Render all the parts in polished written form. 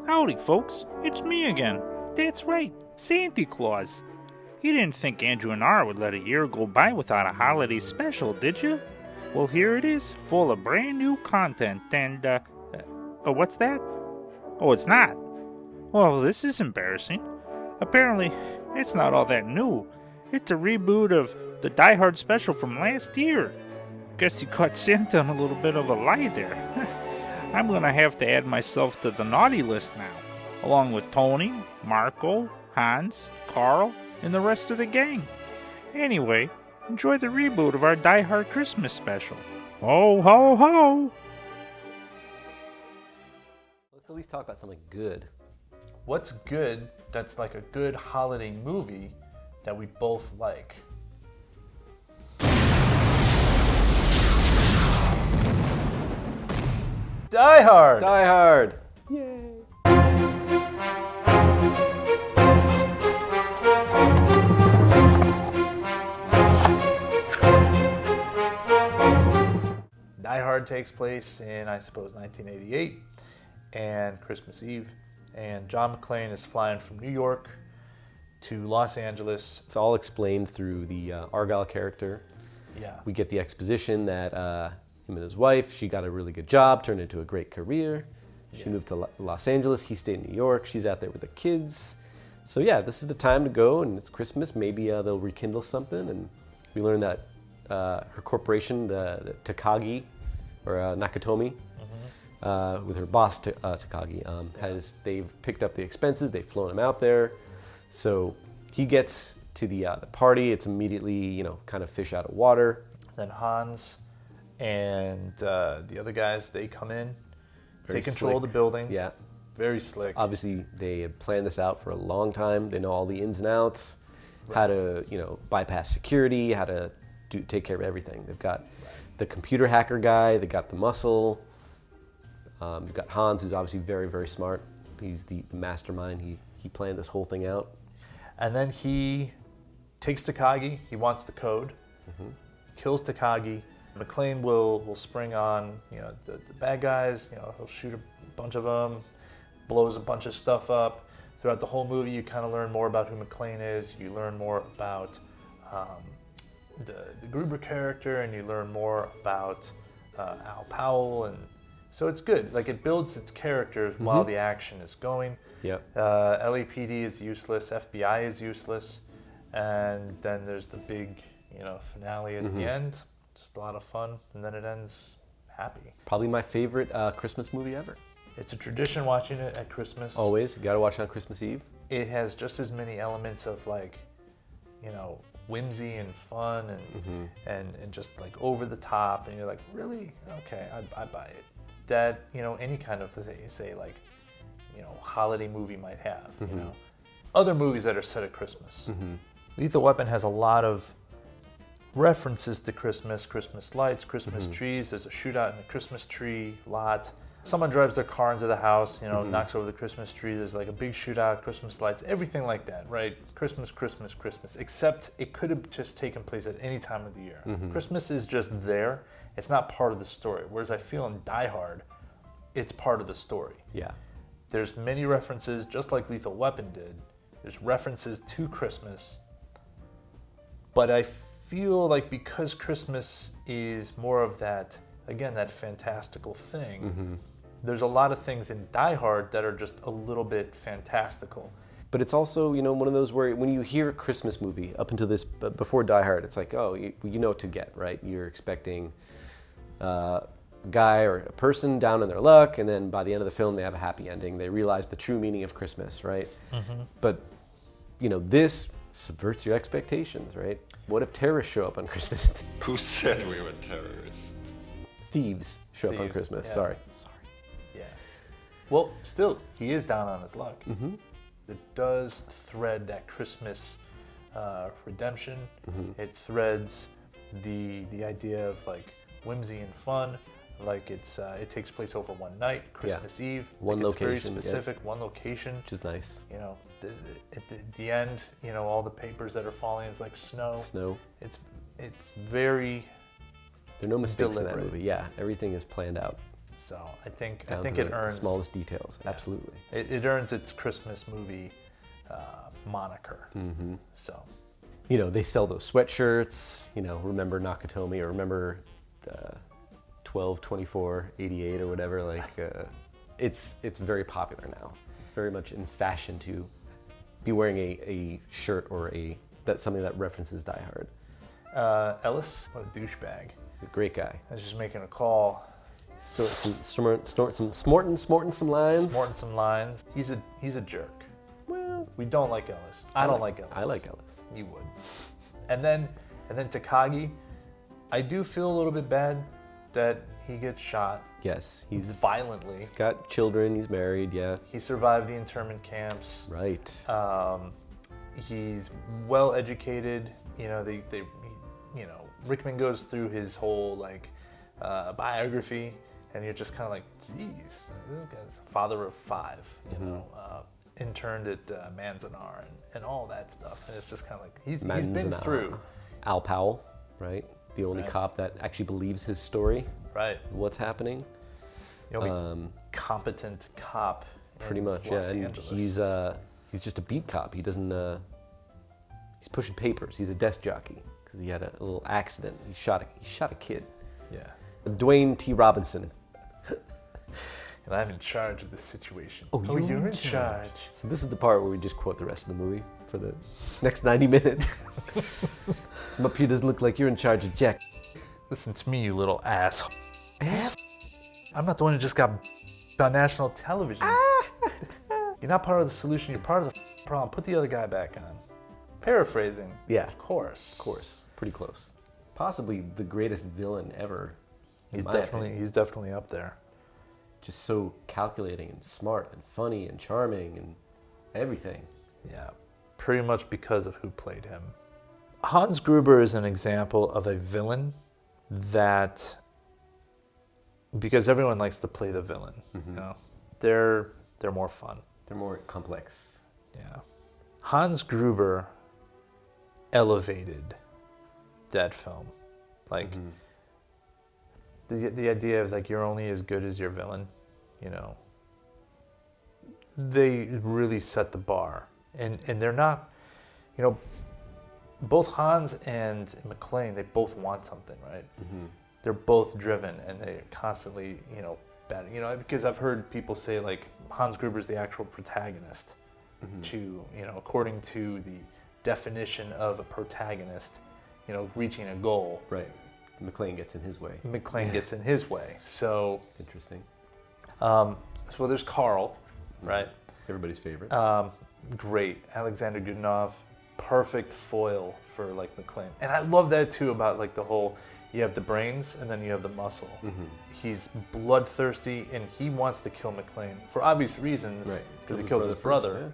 Howdy, folks. It's me again. That's right, Santa Claus. You didn't think Andrew and Ara would let a year go by without a holiday special, did you? Well, here it is, full of brand new content, and, what's that? Oh, it's not. Well, this is embarrassing. Apparently, it's not all that new. It's a reboot of the Die Hard special from last year. Guess you caught Santa on a little bit of a lie there. I'm gonna have to add myself to the naughty list now, along with Tony, Marco, Hans, Carl, and the rest of the gang. Anyway, enjoy the reboot of our Die Hard Christmas special. Ho, ho, ho! Let's at least talk about something good. What's good that's like a good holiday movie that we both like? Die Hard! Die Hard! Yay! Die Hard takes place in, I suppose, 1988 and Christmas Eve. And John McClane is flying from New York to Los Angeles. It's all explained through the Argyle character. Yeah. We get the exposition that him and his wife, she got a really good job, turned into a great career. She moved to Los Angeles, he stayed in New York, she's out there with the kids. So yeah, this is the time to go, and it's Christmas, maybe they'll rekindle something. And we learn that her corporation, the Takagi, or Nakatomi, with her boss Takagi, they've picked up the expenses, they've flown him out there. So he gets to the party, it's immediately, kind of fish out of water. Then Hans and the other guys, they come in, Very take control of the slick. building. Yeah. Very slick. So obviously, they had planned this out for a long time. They know all the ins and outs, how to, bypass security, how to take care of everything. They've got the computer hacker guy, they got the muscle. You've got Hans, who's obviously very, very smart. He's the mastermind. He planned this whole thing out. And then he takes Takagi. He wants the code. Kills Takagi. McClane will spring on the bad guys. He'll shoot a bunch of them, blows a bunch of stuff up. Throughout the whole movie, you kind of learn more about who McClane is. You learn more about the Gruber character, and you learn more about Al Powell, and so it's good. Like, it builds its characters while the action is going. Yep. LAPD is useless, FBI is useless, and then there's the big finale at the end. Just a lot of fun, and then it ends happy. Probably my favorite Christmas movie ever. It's a tradition watching it at Christmas. Always, you gotta watch it on Christmas Eve. It has just as many elements of whimsy and fun and just like over the top, and you're like, really? Okay, I buy it. That any kind of holiday movie might have. Other movies that are set at Christmas. Lethal Weapon has a lot of references to Christmas lights, Christmas trees. There's a shootout in the Christmas tree lot. Someone drives their car into the house, knocks over the Christmas tree. There's like a big shootout, Christmas lights, everything like that, right? Christmas, except it could have just taken place at any time of the year. Christmas is just there. It's not part of the story. Whereas I feel in Die Hard, it's part of the story. Yeah. There's many references, just like Lethal Weapon did. There's references to Christmas. But I feel like because Christmas is more of that, again, that fantastical thing, there's a lot of things in Die Hard that are just a little bit fantastical. But it's also, one of those where when you hear a Christmas movie, up until this, before Die Hard, it's like, oh, you know what to get, right? You're expecting a guy or a person down in their luck, and then by the end of the film, they have a happy ending. They realize the true meaning of Christmas, right? But, this subverts your expectations, right? What if terrorists show up on Christmas? Who said we were terrorists? Thieves show up on Christmas. Yeah. Sorry. Yeah. Well, still, he is down on his luck. It does thread that Christmas redemption. It threads the idea of like whimsy and fun. Like it takes place over one night, Christmas Eve. One location. It's very specific, one location. Which is nice. At the end, all the papers that are falling is like snow. Snow. It's very There are no mistakes in deliberate. that movie. Yeah, everything is planned out. So I think Down it to the earns smallest details. Yeah. Absolutely. it earns its Christmas movie moniker. So You know, they sell those sweatshirts. You know, remember Nakatomi or remember 12/24/88 or whatever. Like, it's very popular now. It's very much in fashion to be wearing a shirt or something that references Die Hard. Ellis, what a douchebag. A great guy. I was just making a call, Snorting some lines. snorting some lines. He's a jerk. Well, We don't like Ellis. I don't like Ellis. I like Ellis. You would. And then Takagi, I do feel a little bit bad that he gets shot Yes, he's violently. got children. He's married. Yeah. He survived the internment camps. Right. He's well educated. You know, Rickman goes through his whole biography, and you're just kind of like, geez, this guy's a father of 5. You know, interned at Manzanar and all that stuff, and it's just kind of like he's been through. Al Powell, right? The only Right. cop that actually believes his story. Right. What's happening? The only competent cop. Pretty in much, Los yeah. And Angeles. he's just a beat cop. He doesn't. He's pushing papers. He's a desk jockey because he had a little accident. He shot a kid. Yeah. Dwayne T. Robinson. And I'm in charge of the situation. Oh, you're in charge. So this is the part where we just quote the rest of the movie for the next 90 minutes. Come up here, doesn't look like you're in charge of Jack. Listen to me, you little ass. I'm not the one who just got on national television. You're not part of the solution. You're part of the problem. Put the other guy back on. Paraphrasing. Yeah. Of course. Of course, pretty close. Possibly the greatest villain ever. in He's my definitely opinion. he's definitely up there. Just so calculating and smart and funny and charming and everything. Yeah. Pretty much because of who played him. Hans Gruber is an example of a villain that, because everyone likes to play the villain, you know, they're more fun. They're more complex. Yeah. Hans Gruber elevated that film. Like, the idea of like, you're only as good as your villain, you know. They really set the bar. And they're not, you know, both Hans and McClane, they both want something, right? They're both driven and they're constantly, you know, bad. You know, because I've heard people say like Hans Gruber's the actual protagonist to, you know, according to the definition of a protagenist, you know, reaching a goal. Right. McClane gets in his way. McClane gets in his way. So, It's interesting. so there's Carl, right? Everybody's favorite. Great. Alexander Goodenough, perfect foil for like McClane. And I love that too about like the whole, you have the brains and then you have the muscle. He's bloodthirsty and he wants to kill McClane for obvious reasons. Right. Because he kills his brother.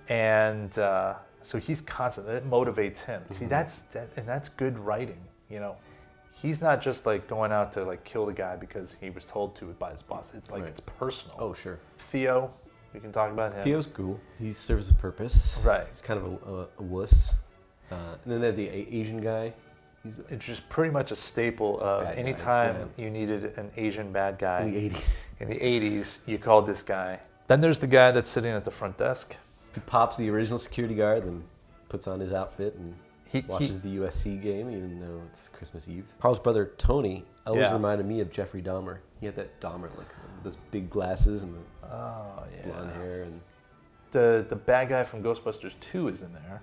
first, And so he's constant. It motivates him. See, that's good writing. You know, he's not just like going out to like kill the guy because he was told to by his boss. It's like Right. it's personal. Oh, sure. Theo, we can talk about him. Theo's cool. He serves a purpose. Right. He's kind of a wuss. And then they had the Asian guy. He's It's just pretty much a staple of Bad guy, anytime you needed an Asian bad guy. in the 80s. In the 80s, you called this guy. Then there's the guy that's sitting at the front desk. He pops the original security guard, then puts on his outfit and He- watches the USC game, even though it's Christmas Eve. Carl's brother, Tony, always Yeah. reminded me of Jeffrey Dahmer. He had that Dahmer look, those big glasses and the Oh, yeah. blonde hair. And The bad guy from Ghostbusters 2 is in there.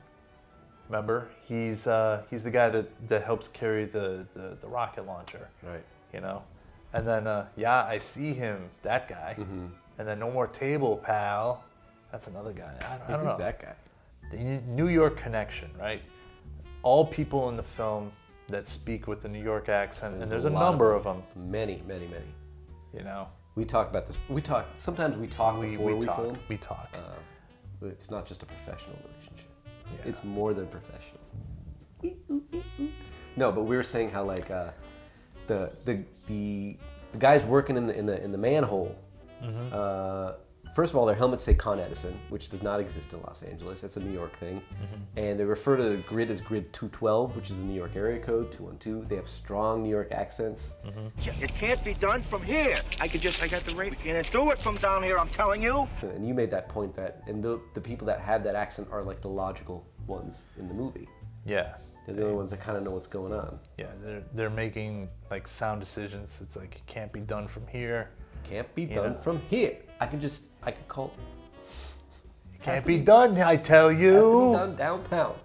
Remember? He's the guy that helps carry the rocket launcher, right. you know? And then, yeah, I see him, that guy. And then No More Table, pal. That's another guy. I don't Who's know. that guy? The New York connection, right? All people in the film that speak with the New York accent, and there's a lot number of them, Many, many, many. you know? We talk about this. Sometimes we talk before we talk. film. We talk. But it's not just a professional relationship. Yeah. It's more than professional. No, but we were saying how like the guys working in the manhole first of all, their helmets say Con Edison, which does not exist in Los Angeles. That's a New York thing. And they refer to the grid as grid 212, which is a New York area code, 212. They have strong New York accents. It can't be done from here. I got the rate. We can't do it from down here, I'm telling you. And you made that point that, and the people that have that accent are like the logical ones in the movie. Yeah. They're the only ones that kind of know what's going on. Yeah, they're making like sound decisions. It's like it can't be done from here. Can't be done from here. I could call. It can't be done, I tell you. Has to be done downtown.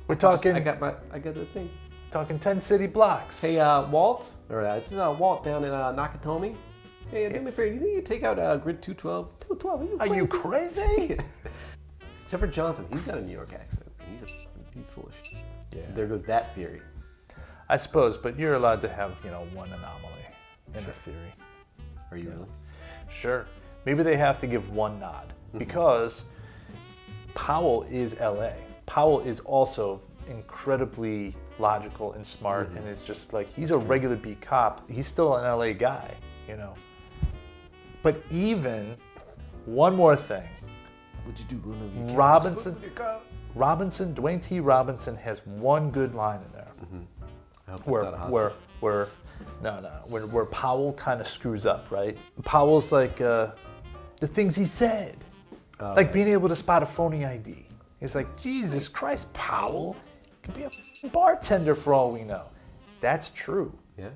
We're talking. I got the thing. Talking 10 city blocks. Hey, Walt, this is Walt down in Nakatomi. Hey, do me a favor. Do you think you could take out grid 212? 212? Are you crazy? Except for Johnson, he's got a New York accent. He's full of shit. Yeah. So there goes that theory. I suppose, but you're allowed to have, one anomaly in a theory. Are you really? Sure. Maybe they have to give one nod because Powell is LA. Powell is also incredibly logical and smart and is just like, he's a regular beat cop. He's still an LA guy, But even one more thing. What'd you do? Dwayne T. Robinson has one good line in there. I hope that's not a hostage. Where Powell kind of screws up, right? Powell's like, the things he said. Like being able to spot a phony ID. He's like, Jesus Christ, Powell. Could be a bartender for all we know. That's true. Yeah.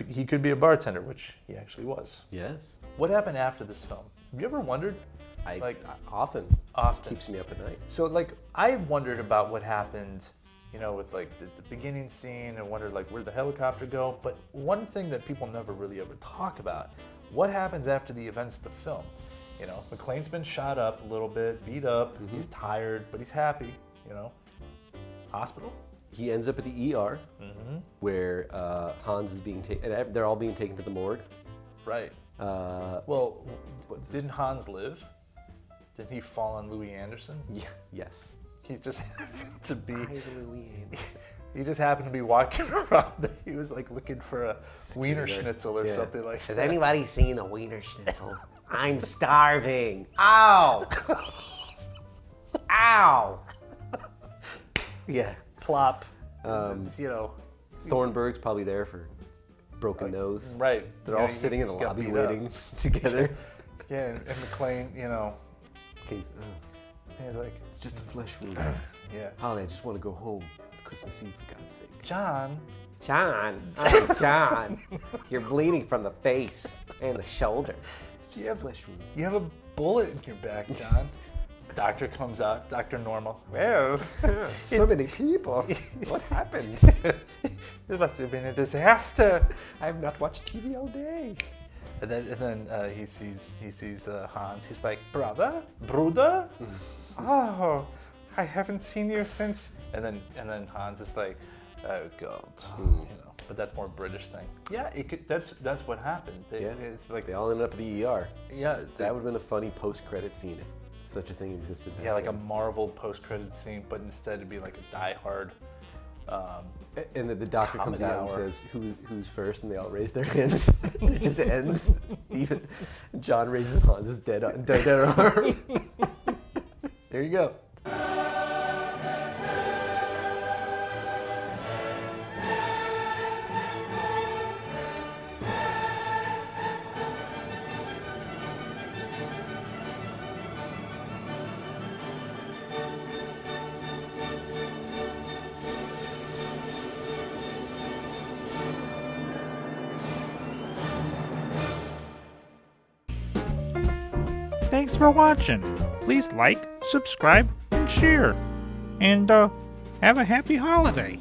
He could be a bartender, which he actually was. Yes. What happened after this film? Have you ever wondered? Often keeps me up at night. So I wondered about what happened, with the beginning scene and wondered where'd the helicopter go. But one thing that people never really ever talk about, what happens after the events of the film? McClane's been shot up a little bit, beat up, he's tired, but he's happy, Hospital? He ends up at the ER where Hans is being taken, they're all being taken to the morgue. Right. Didn't Hans live? Didn't he fall on Louis Anderson? Yeah, yes. He just happened to be. Louis Anderson. He just happened to be walking around there. He was looking for a Wiener Schnitzel or something like that. Has anybody seen a Wiener Schnitzel? I'm starving. Ow! Ow! Yeah. Plop. Thornburg's probably there for broken nose. Right. They're all sitting in the lobby waiting together. Yeah, and McClane, He's like, it's just a flesh wound. Yeah. Holly, I just want to go home. It's Christmas Eve, for God's sake. John. John. You're bleeding from the face and the shoulder. It's just a flesh wound. You have a bullet in your back, John. Doctor comes out, Dr. Normal. Well, so many people. What happened? It must have been a disaster. I have not watched TV all day. And then he sees Hans. He's like, Bruder? Oh, I haven't seen you since. And then Hans is like, oh God, But that's more British thing. Yeah, that's what happened. It's like they all ended up at the ER. Yeah, that would have been a funny post-credit scene if such a thing existed. Yeah, like a Marvel post-credit scene, but instead it'd be like a Die Hard. And the doctor comes out and says, "Who's first?" And they all raise their hands. It just ends. Even John raises Hans's dead arm. There you go. Thanks for watching. Please like, subscribe, and share. And have a happy holiday.